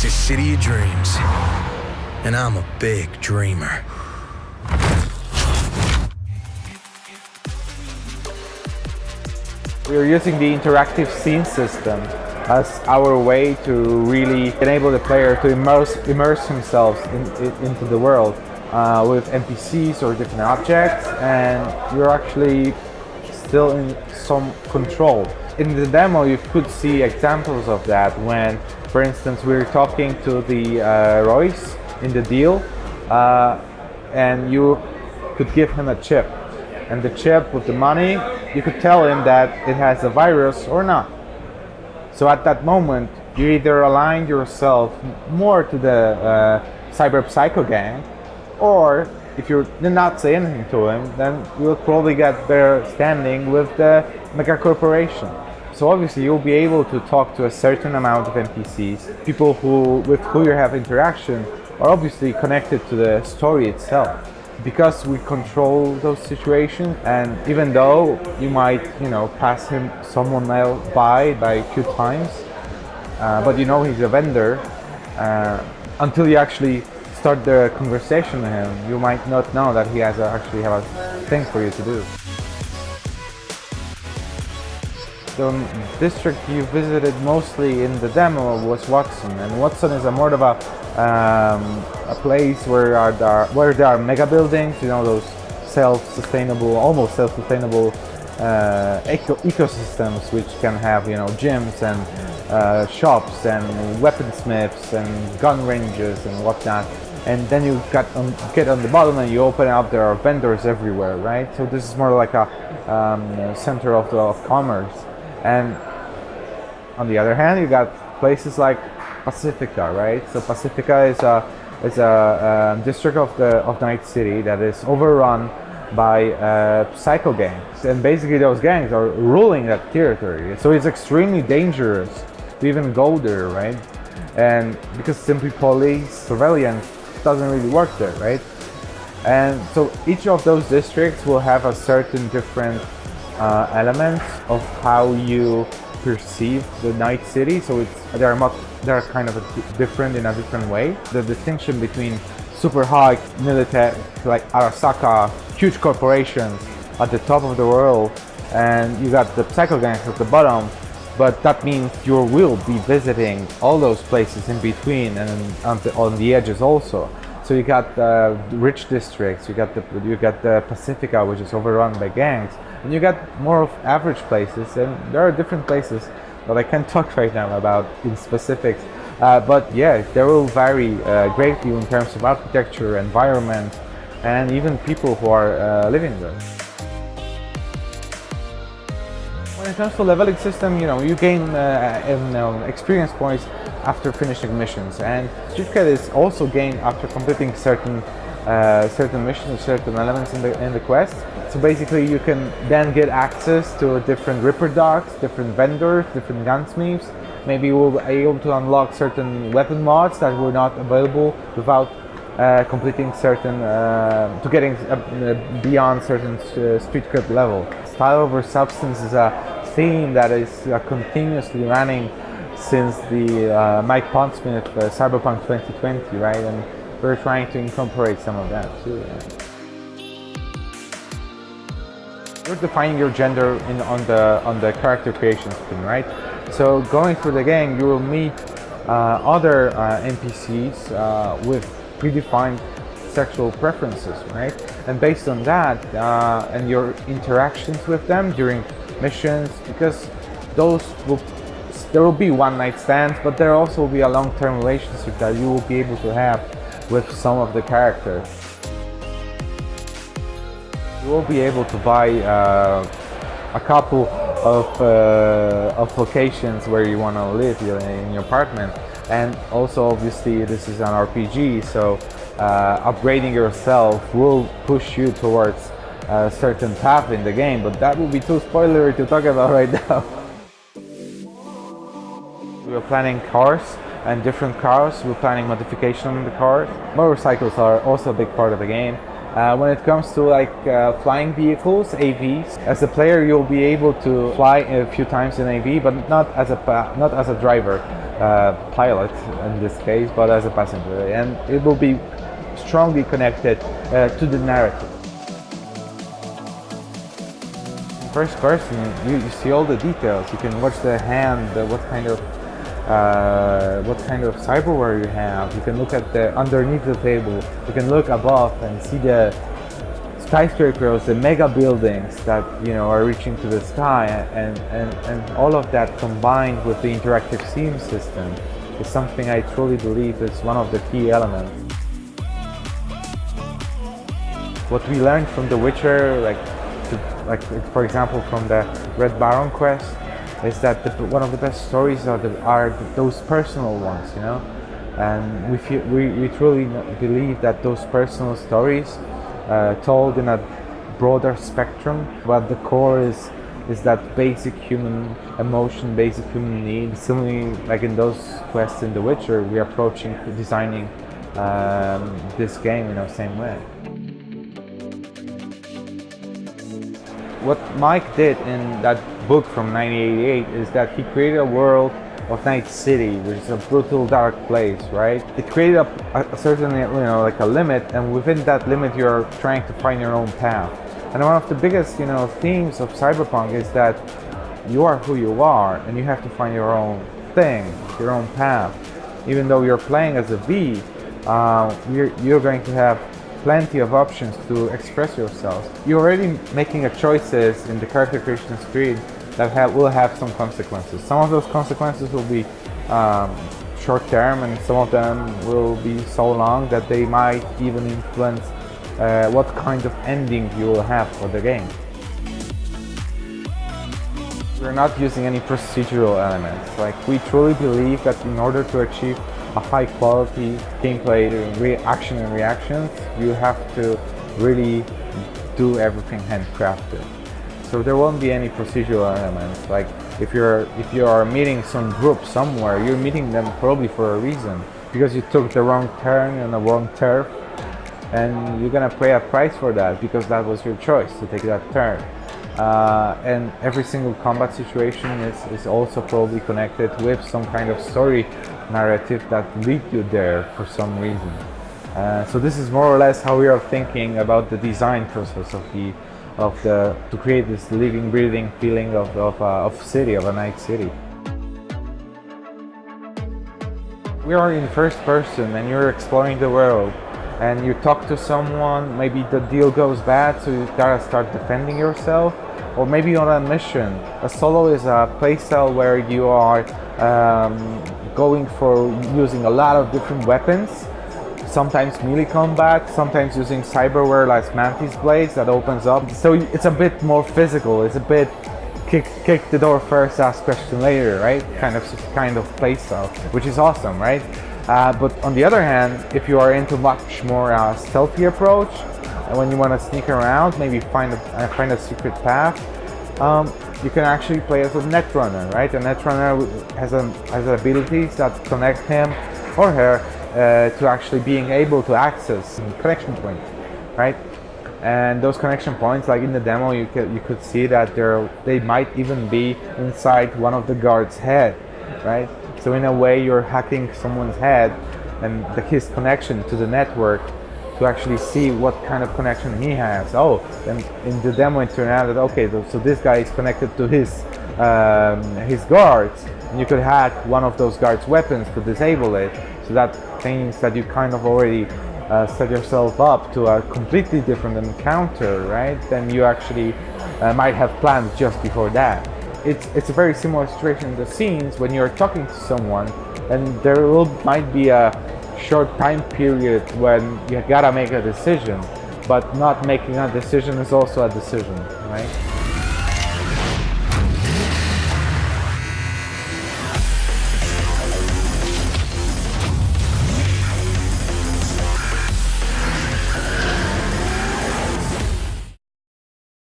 to City of Dreams, and I'm a big dreamer. We are using the interactive scene system as our way to really enable the player to immerse himself into the world with NPCs or different objects, and you're actually still in some control. In the demo you could see examples of that when, for instance, we're talking to the Royce in the deal and you could give him a chip, and the chip with the money, you could tell him that it has a virus or not. So at that moment, you either align yourself more to the cyber psycho gang, or if you did not say anything to him, then you'll probably get better standing with the mega corporation. So obviously you'll be able to talk to a certain amount of NPCs. People with who you have interaction are obviously connected to the story itself, because we control those situations. And even though you might, pass someone else by a few times, but he's a vendor, until you actually start the conversation with him, you might not know that he actually have a thing for you to do. The district you visited mostly in the demo was Watson, and Watson is more of a place where there are mega buildings, those almost self-sustainable ecosystems, which can have gyms and shops and weaponsmiths and gun ranges and whatnot. And then you get on the bottom and you open up, there are vendors everywhere, right? So this is more like a center of commerce. And on the other hand, you got places like Pacifica, right? So Pacifica is a district of Night City that is overrun by psycho gangs, and basically those gangs are ruling that territory. So it's extremely dangerous to even go there, right? And because simply police surveillance doesn't really work there, right? And so each of those districts will have a certain different elements of how you perceive the Night City. So they're kind of different in a different way. The distinction between super high military, like Arasaka, huge corporations at the top of the world, and you got the psycho gangs at the bottom, but that means you will be visiting all those places in between and on the edges also. So you got the rich districts, you got the Pacifica, which is overrun by gangs, and you got more of average places, and there are different places that I can't talk right now about in specifics. But yeah, they will vary greatly in terms of architecture, environment, and even people who are living there. When it comes to leveling system, you gain experience points after finishing missions, and Street Cred is also gained after completing certain missions, certain elements in the quest. So basically, you can then get access to different Ripper dogs, different vendors, different gunsmiths. Maybe you will be able to unlock certain weapon mods that were not available without completing certain, to getting beyond certain Street Cred level. Style over substance is a theme that is continuously running since the Mike Pondsmith Cyberpunk 2020, right? And we're trying to incorporate some of that too. Yeah. You're defining your gender on the character creation screen, right? So going through the game, you will meet other NPCs with predefined sexual preferences, right? And based on that and your interactions with them during missions, because there will be one-night stands, but there also will be a long-term relationship that you will be able to have with some of the characters. You will be able to buy a couple of locations where you want to live in your apartment, and also obviously this is an RPG, so upgrading yourself will push you towards a certain path in the game, but that would be too spoilery to talk about right now. We are planning cars and different cars. We're planning modification on the cars. Motorcycles are also a big part of the game. When it comes to flying vehicles, AVs, as a player you'll be able to fly a few times in AV, but not as a driver. pilot in this case, but as a passenger, and it will be strongly connected to the narrative. First person, you see all the details. You can watch the hand, what kind of cyberware you have. You can look at the underneath the table. You can look above and see the skyscrapers, the mega buildings that are reaching to the sky, and all of that combined with the interactive scene system is something I truly believe is one of the key elements. What we learned from The Witcher, like for example from the Red Baron quest, is that one of the best stories are those personal ones, and we truly believe that those personal stories told in a broader spectrum, but the core is that basic human emotion, basic human need. Similarly, like in those quests in The Witcher, we are approaching designing this game in the same way. What Mike did in that book from 1988 is that he created a world of Night City, which is a brutal, dark place, right? It created a certain, like a limit, and within that limit, you're trying to find your own path. And one of the biggest, themes of Cyberpunk is that you are who you are, and you have to find your own thing, your own path. Even though you're playing as a V, you're going to have plenty of options to express yourself. You're already making choices in the character creation screen that will have some consequences. Some of those consequences will be short term, and some of them will be so long that they might even influence what kind of ending you will have for the game. We're not using any procedural elements. Like, we truly believe that in order to achieve a high quality gameplay action and reactions, you have to really do everything handcrafted. So there won't be any procedural elements. Like if you are meeting some group somewhere, you're meeting them probably for a reason, because you took the wrong turn on the wrong turf, and you're gonna pay a price for that because that was your choice to take that turn. And every single combat situation is also probably connected with some kind of story narrative that lead you there for some reason. So this is more or less how we are thinking about the design process to create this living, breathing feeling of a night city. We are in first person, and you're exploring the world, and you talk to someone. Maybe the deal goes bad, so you gotta start defending yourself, or maybe on a mission. A solo is a playstyle where you are going for using a lot of different weapons, sometimes melee combat, sometimes using cyberware like Mantis blades that opens up. So it's a bit more physical. It's a bit kick the door first, ask question later, right? Kind of playstyle, which is awesome, right? But on the other hand, if you are into much more stealthy approach, and when you want to sneak around, maybe find a secret path, you can actually play as a netrunner, right? A netrunner has abilities that connect him or her to actually being able to access connection points, right? And those connection points, like in the demo, you could see that they might even be inside one of the guards' head, right? So in a way, you're hacking someone's head and his connection to the network to actually see what kind of connection he has. Oh, and in the demo it turned out that okay, so this guy is connected to his guards, and you could hack one of those guards' weapons to disable it. So that means that you kind of already set yourself up to a completely different encounter, right? Than you actually might have planned just before that. It's a very similar situation in the scenes when you're talking to someone, and there might be a short time period when you gotta make a decision, but not making a decision is also a decision, right?